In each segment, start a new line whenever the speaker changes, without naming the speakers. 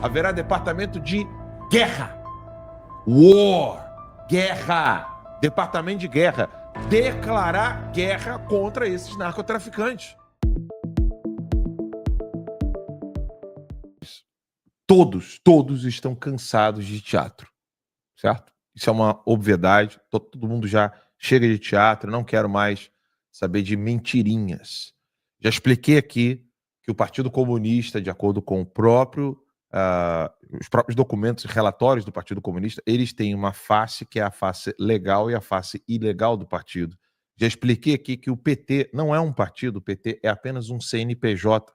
haverá departamento de guerra. War. Guerra. Departamento de guerra. Declarar guerra contra esses narcotraficantes. Todos estão cansados de teatro, certo? Isso é uma obviedade. Todo mundo já chega de teatro, não quero mais saber de mentirinhas. Já expliquei aqui que o Partido Comunista, de acordo com os próprios documentos e relatórios do Partido Comunista, eles têm uma face que é a face legal e a face ilegal do partido. Já expliquei aqui que o PT não é um partido, o PT é apenas um CNPJ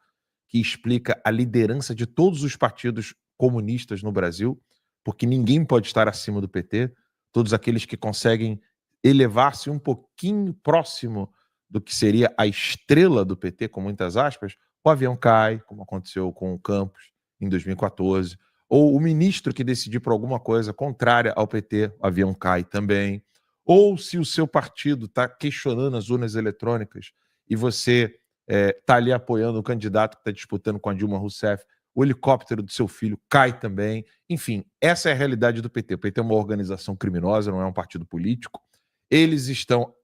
que explica a liderança de todos os partidos comunistas no Brasil, porque ninguém pode estar acima do PT, todos aqueles que conseguem elevar-se um pouquinho próximo do que seria a estrela do PT, com muitas aspas, o avião cai, como aconteceu com o Campos em 2014, ou o ministro que decidir por alguma coisa contrária ao PT, o avião cai também, ou se o seu partido está questionando as urnas eletrônicas e você está ali apoiando o candidato que está disputando com a Dilma Rousseff, o helicóptero do seu filho cai também. Enfim, essa é a realidade do PT. O PT é uma organização criminosa, não é um partido político. Eles são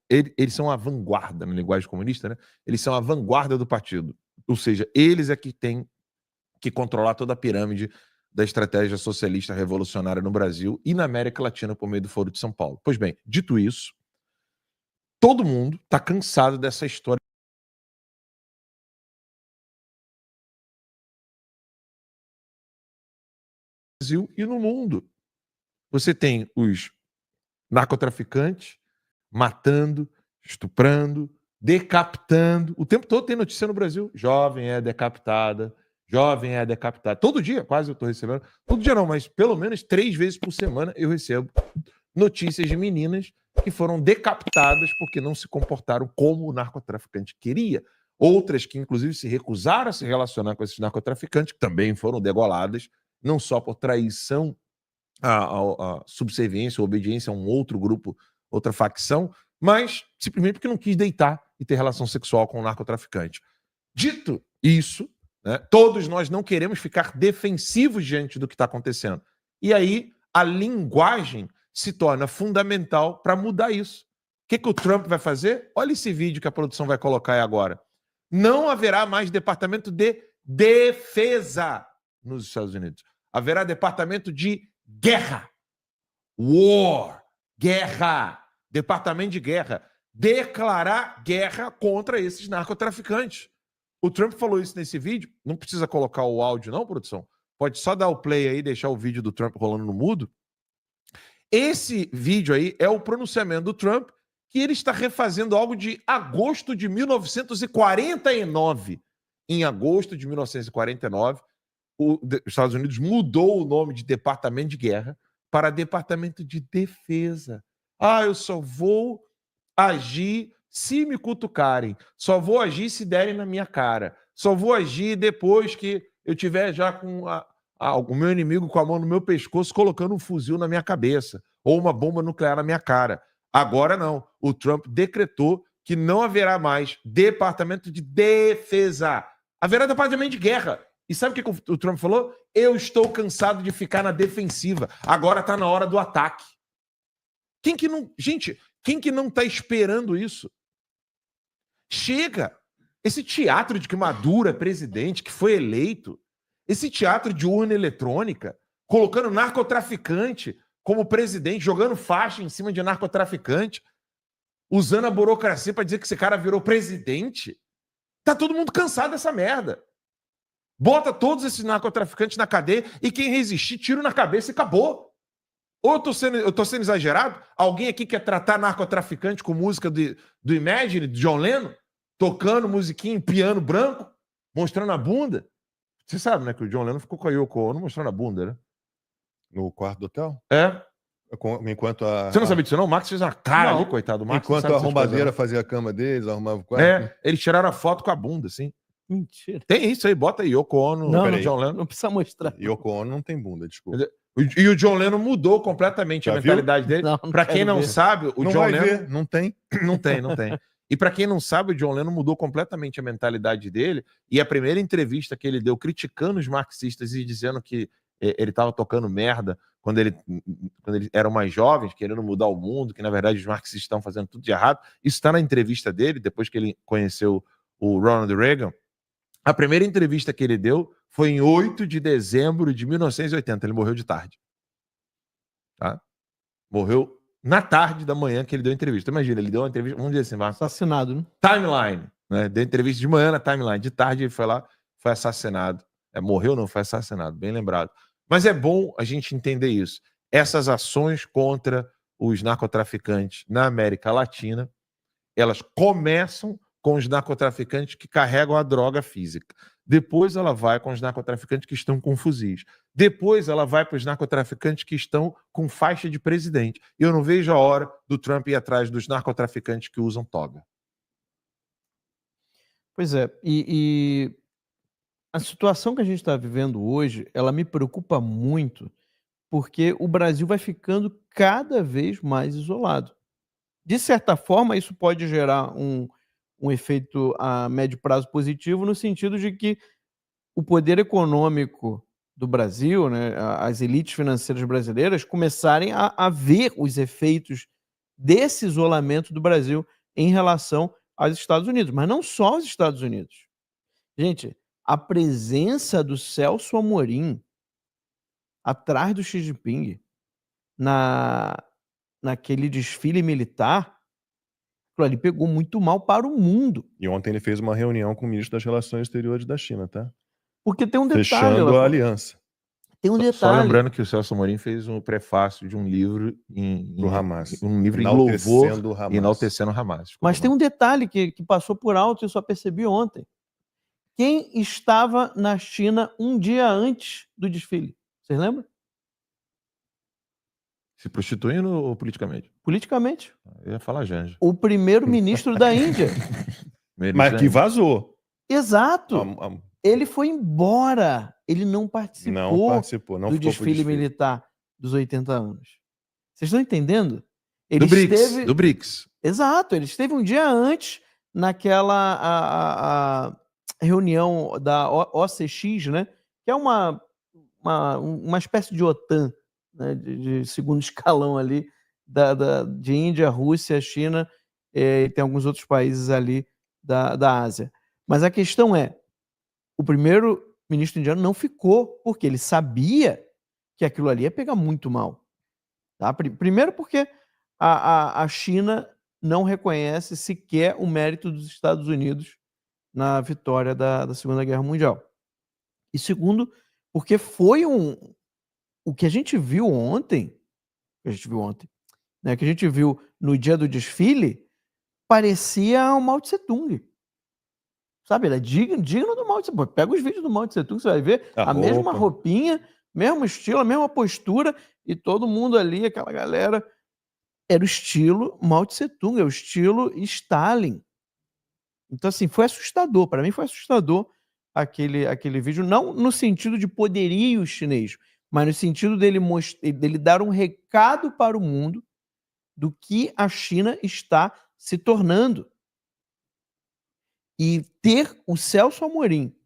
a vanguarda, na linguagem comunista, né? Eles são a vanguarda do partido. Ou seja, eles é que têm que controlar toda a pirâmide da estratégia socialista revolucionária no Brasil e na América Latina por meio do Foro de São Paulo. Pois bem, dito isso, todo mundo está cansado dessa história no Brasil e no mundo. Você tem os narcotraficantes matando, estuprando, decapitando. O tempo todo tem notícia no Brasil. Jovem é decapitada, jovem é decapitada. Todo dia, quase eu estou recebendo. Todo dia não, mas pelo menos 3 vezes por semana eu recebo notícias de meninas que foram decapitadas porque não se comportaram como o narcotraficante queria. Outras que, inclusive, se recusaram a se relacionar com esses narcotraficantes, que também foram degoladas, não só por traição a subserviência ou obediência a um outro grupo, outra facção, mas simplesmente porque não quis deitar e ter relação sexual com o narcotraficante. Dito isso, né, todos nós não queremos ficar defensivos diante do que está acontecendo. E aí a linguagem se torna fundamental para mudar isso. O que o Trump vai fazer? Olha esse vídeo que a produção vai colocar aí agora. Não haverá mais departamento de defesa nos Estados Unidos. Haverá departamento de guerra. War. Guerra. Departamento de guerra. Declarar guerra contra esses narcotraficantes. O Trump falou isso nesse vídeo. Não precisa colocar o áudio não, produção? Pode só dar o play aí e deixar o vídeo do Trump rolando no mudo. Esse vídeo aí é o pronunciamento do Trump, que ele está refazendo algo de agosto de 1949. Em agosto de 1949, os Estados Unidos mudou o nome de Departamento de Guerra para Departamento de Defesa. Eu só vou agir se me cutucarem. Só vou agir se derem na minha cara. Só vou agir depois que eu tiver já com o meu inimigo com a mão no meu pescoço colocando um fuzil na minha cabeça ou uma bomba nuclear na minha cara. Agora não. O Trump decretou que não haverá mais Departamento de Defesa. Haverá Departamento de Guerra. E sabe o que o Trump falou? Eu estou cansado de ficar na defensiva. Agora está na hora do ataque. Gente, quem que não está esperando isso? Chega! Esse teatro de que Maduro é presidente, que foi eleito, esse teatro de urna eletrônica, colocando narcotraficante como presidente, jogando faixa em cima de narcotraficante, usando a burocracia para dizer que esse cara virou presidente. Tá todo mundo cansado dessa merda. Bota todos esses narcotraficantes na cadeia e quem resistir, tiro na cabeça e acabou. Ou eu tô sendo exagerado? Alguém aqui quer tratar narcotraficante com música do Imagine, de John Lennon? Tocando musiquinha em piano branco, mostrando a bunda? Você sabe, né, que o John Lennon ficou com a Yoko Ono mostrando a bunda, né?
No quarto do hotel?
É.
Enquanto
Você não sabia disso, não? O Max fez uma cara ali, coitado do Max.
Enquanto a arrombadeira fazia a cama deles, arrumava o quarto.
Eles tiraram a foto com a bunda, assim.
Mentira.
Tem isso aí, bota aí, Yoko Ono, John Lennon.
Não precisa mostrar.
Yoko Ono não tem bunda, desculpa.
E o John Lennon mudou completamente a mentalidade dele. Para quem não sabe, o John Lennon...
Não tem.
Não tem. E para quem não sabe, o John Lennon mudou completamente a mentalidade dele. E a primeira entrevista que ele deu criticando os marxistas e dizendo que ele estava tocando merda quando eles eram mais jovens, querendo mudar o mundo, que na verdade os marxistas estão fazendo tudo de errado. Isso está na entrevista dele, depois que ele conheceu o Ronald Reagan. A primeira entrevista que ele deu foi em 8 de dezembro de 1980. Ele morreu de tarde. Tá? Morreu na tarde da manhã que ele deu a entrevista. Imagina, ele deu uma entrevista, vamos dizer assim,
assassinado, né?
Timeline, né? Deu entrevista de manhã na timeline, de tarde ele foi lá, foi assassinado. Morreu não, foi assassinado, bem lembrado. Mas é bom a gente entender isso. Essas ações contra os narcotraficantes na América Latina, elas começam com os narcotraficantes que carregam a droga física. Depois ela vai com os narcotraficantes que estão com fuzis. Depois ela vai para os narcotraficantes que estão com faixa de presidente. E eu não vejo a hora do Trump ir atrás dos narcotraficantes que usam toga.
Pois é, e a situação que a gente está vivendo hoje, ela me preocupa muito, porque o Brasil vai ficando cada vez mais isolado. De certa forma, isso pode gerar um efeito a médio prazo positivo, no sentido de que o poder econômico do Brasil, né, as elites financeiras brasileiras, começarem a ver os efeitos desse isolamento do Brasil em relação aos Estados Unidos, mas não só aos Estados Unidos. Gente, a presença do Celso Amorim atrás do Xi Jinping naquele desfile militar, ele pegou muito mal para o mundo.
E ontem ele fez uma reunião com o ministro das Relações Exteriores da China, tá?
Porque tem um detalhe...
Fechando a aliança.
Tem um detalhe.
Só lembrando que o Celso Amorim fez um prefácio de um livro
do Hamas.
Um livro em louvor, enaltecendo o Hamas.
Mas tem um detalhe que passou por alto e eu só percebi ontem. Quem estava na China um dia antes do desfile? Vocês lembram?
Se prostituindo ou politicamente?
Politicamente.
Eu ia falar Janja.
O primeiro-ministro da Índia.
Mas que vazou.
Exato. Ele foi embora. Ele não participou,
não
do desfile militar dos 80 anos. Vocês estão entendendo? Ele
do BRICS.
Exato. Ele esteve um dia antes naquela a reunião da OCX, né? Que é uma espécie de OTAN, né? de segundo escalão ali, de Índia, Rússia, China, e tem alguns outros países ali da Ásia. Mas a questão é, o primeiro-ministro indiano não ficou, porque ele sabia que aquilo ali ia pegar muito mal. Tá? Primeiro porque a China não reconhece sequer o mérito dos Estados Unidos na vitória da Segunda Guerra Mundial. E segundo, porque foi o que a gente viu ontem, né, que a gente viu no dia do desfile, parecia o Mao Tse-tung. Sabe, ele é digno do Mao Tse-tung. Pega os vídeos do Mao Tse-tung, você vai ver a mesma roupinha, mesmo estilo, a mesma postura, e todo mundo ali, aquela galera, era o estilo Mao Tse-tung, é o estilo Stalin. Então, assim, foi assustador. Para mim foi assustador aquele vídeo, não no sentido de poderio chinês, mas no sentido dele dar um recado para o mundo do que a China está se tornando. E ter o Celso Amorim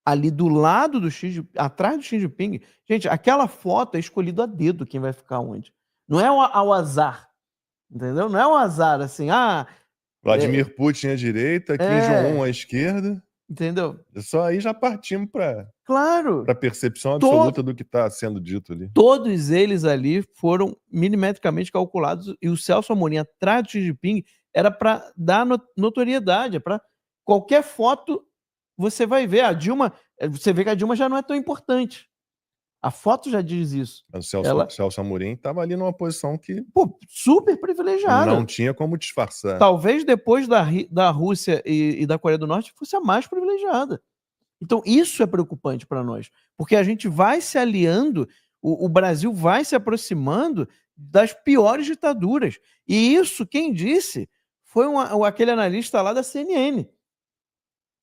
ali do lado do Xi Jinping, atrás do Xi Jinping, gente, aquela foto é escolhida a dedo quem vai ficar onde. Não é ao azar, entendeu? Não é um azar assim,
Vladimir Putin à direita, Kim Jong-un à esquerda.
Entendeu?
Só aí já partimos para
a
percepção absoluta do que está sendo dito ali.
Todos eles ali foram milimetricamente calculados e o Celso Amorim atrás do Xi Jinping era para dar notoriedade, para qualquer foto você vai ver. Você vê que a Dilma já não é tão importante. A foto já diz isso.
Mas o Celso Amorim estava ali numa posição que...
super privilegiada.
Não tinha como disfarçar.
Talvez depois da Rússia e da Coreia do Norte fosse a mais privilegiada. Então isso é preocupante para nós. Porque a gente vai se aliando, o Brasil vai se aproximando das piores ditaduras. E isso, quem disse, foi aquele analista lá da CNN. Não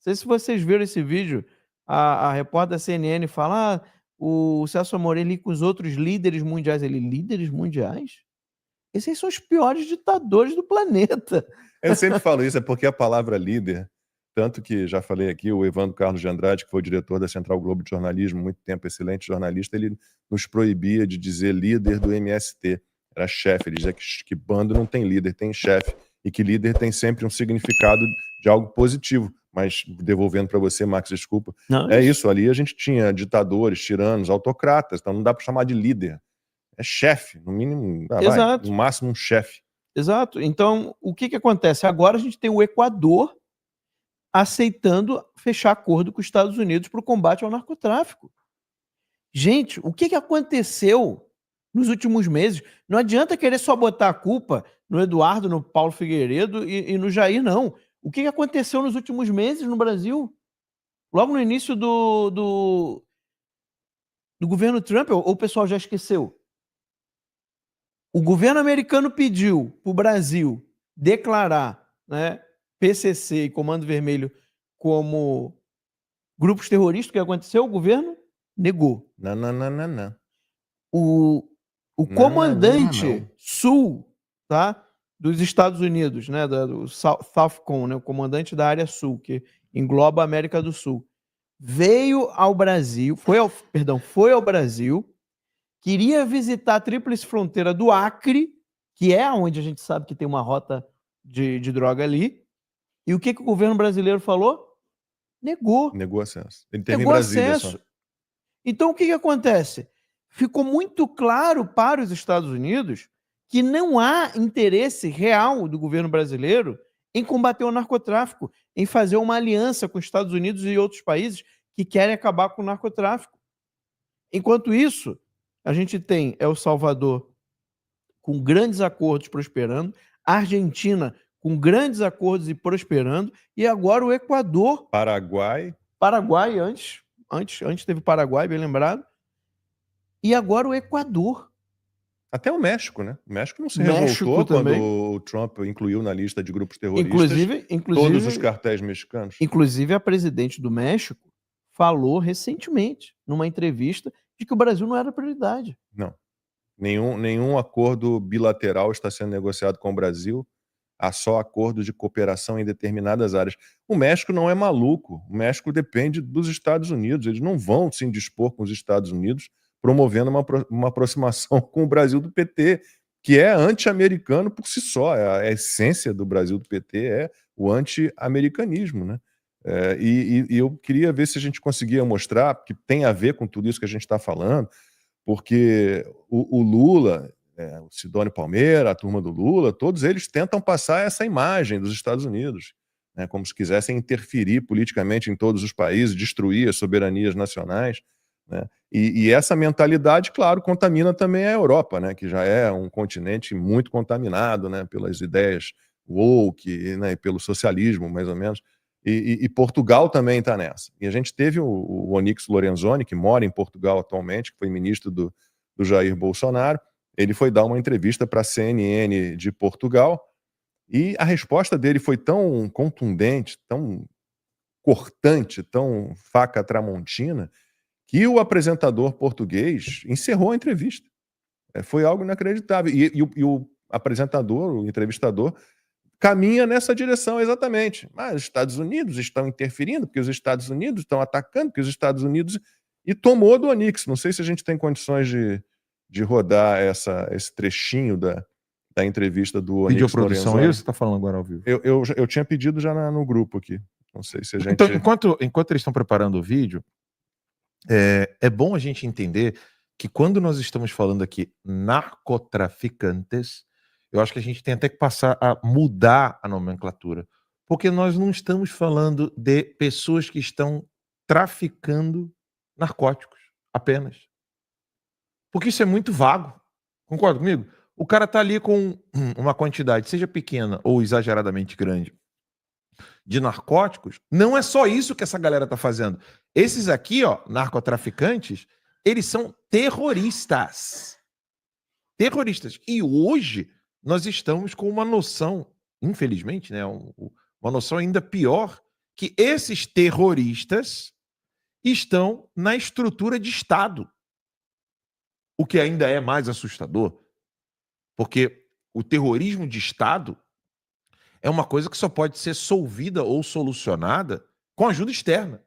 sei se vocês viram esse vídeo. A repórter da CNN fala... o Celso Amorim ali com os outros líderes mundiais. Líderes mundiais? Esses são os piores ditadores do planeta.
Eu sempre falo isso, é porque a palavra líder Tanto que, já falei aqui, o Evandro Carlos de Andrade, que foi o diretor da Central Globo de Jornalismo, muito tempo, excelente jornalista, ele nos proibia de dizer líder do MST. Era chefe, ele dizia que bando não tem líder, tem chefe. E que líder tem sempre um significado de algo positivo. Mas, devolvendo para você, Max, desculpa,
Não,
é isso, ali a gente tinha ditadores, tiranos, autocratas, então não dá para chamar de líder. É chefe, no mínimo,
Exato.
no máximo um chefe.
Exato. Então, o que acontece? Agora a gente tem o Equador aceitando fechar acordo com os Estados Unidos para o combate ao narcotráfico. Gente, o que aconteceu nos últimos meses? Não adianta querer só botar a culpa no Eduardo, no Paulo Figueiredo e no Jair, não. O que aconteceu nos últimos meses no Brasil? Logo no início do governo Trump, ou o pessoal já esqueceu? O governo americano pediu para o Brasil declarar, né, PCC e Comando Vermelho como grupos terroristas. O que aconteceu? O governo negou.
Não.
O comandante sul, tá, dos Estados Unidos, né, do Southcom, né, o comandante da área sul, que engloba a América do Sul, veio ao Brasil, foi ao Brasil, queria visitar a tríplice fronteira do Acre, que é onde a gente sabe que tem uma rota de droga ali. E o que o governo brasileiro falou? Negou.
Negou acesso. Ele teve
Negou
em Brasília
acesso.
só.
Então, o que acontece? Ficou muito claro para os Estados Unidos que não há interesse real do governo brasileiro em combater o narcotráfico, em fazer uma aliança com os Estados Unidos e outros países que querem acabar com o narcotráfico. Enquanto isso, a gente tem El Salvador com grandes acordos prosperando, a Argentina com grandes acordos e prosperando, e agora o Equador.
Paraguai
Antes teve o Paraguai, bem lembrado. E agora o Equador.
Até o México, né? O México não se
México
revoltou
também.
quando o Trump incluiu na lista de grupos terroristas
Inclusive,
todos os cartéis mexicanos.
Inclusive, a presidente do México falou recentemente, numa entrevista, de que o Brasil não era prioridade.
Não. Nenhum acordo bilateral está sendo negociado com o Brasil. Há só acordos de cooperação em determinadas áreas. O México não é maluco. O México depende dos Estados Unidos. Eles não vão se indispor com os Estados Unidos promovendo uma aproximação com o Brasil do PT, que é anti-americano por si só. A essência do Brasil do PT é o anti-americanismo, né? E eu queria ver se a gente conseguia mostrar que tem a ver com tudo isso que a gente está falando, porque o Lula, o Sidônio Palmeira, a turma do Lula, todos eles tentam passar essa imagem dos Estados Unidos, né, como se quisessem interferir politicamente em todos os países, destruir as soberanias nacionais, né? E essa mentalidade, claro, contamina também a Europa, né, que já é um continente muito contaminado, né, pelas ideias woke, né, e pelo socialismo, mais ou menos. E Portugal também está nessa. E a gente teve o Onyx Lorenzoni, que mora em Portugal atualmente, que foi ministro do Jair Bolsonaro. Ele foi dar uma entrevista para a CNN de Portugal e a resposta dele foi tão contundente, tão cortante, tão faca tramontina, que o apresentador português encerrou a entrevista. Foi algo inacreditável. E o apresentador, o entrevistador, caminha nessa direção exatamente. Mas os Estados Unidos estão interferindo, porque os Estados Unidos estão atacando, porque os Estados Unidos... E tomou do Onyx. Não sei se a gente tem condições de rodar esse trechinho da entrevista do Onyx
Pediu produção
Lorenzoni.
aí ou você está falando agora ao vivo?
Eu tinha pedido já no grupo aqui. Não sei se a gente...
Então, enquanto eles estão preparando o vídeo, é bom a gente entender que quando nós estamos falando aqui narcotraficantes, eu acho que a gente tem até que passar a mudar a nomenclatura, porque nós não estamos falando de pessoas que estão traficando narcóticos apenas. Porque isso é muito vago. Concorda comigo? O cara tá ali com uma quantidade, seja pequena ou exageradamente grande, de narcóticos. Não é só isso que essa galera tá fazendo. Esses aqui, ó, narcotraficantes, eles são terroristas. Terroristas. E hoje nós estamos com uma noção, infelizmente, né, uma noção ainda pior, que esses terroristas estão na estrutura de Estado. O que ainda é mais assustador, porque o terrorismo de Estado é uma coisa que só pode ser solvida ou solucionada com ajuda externa.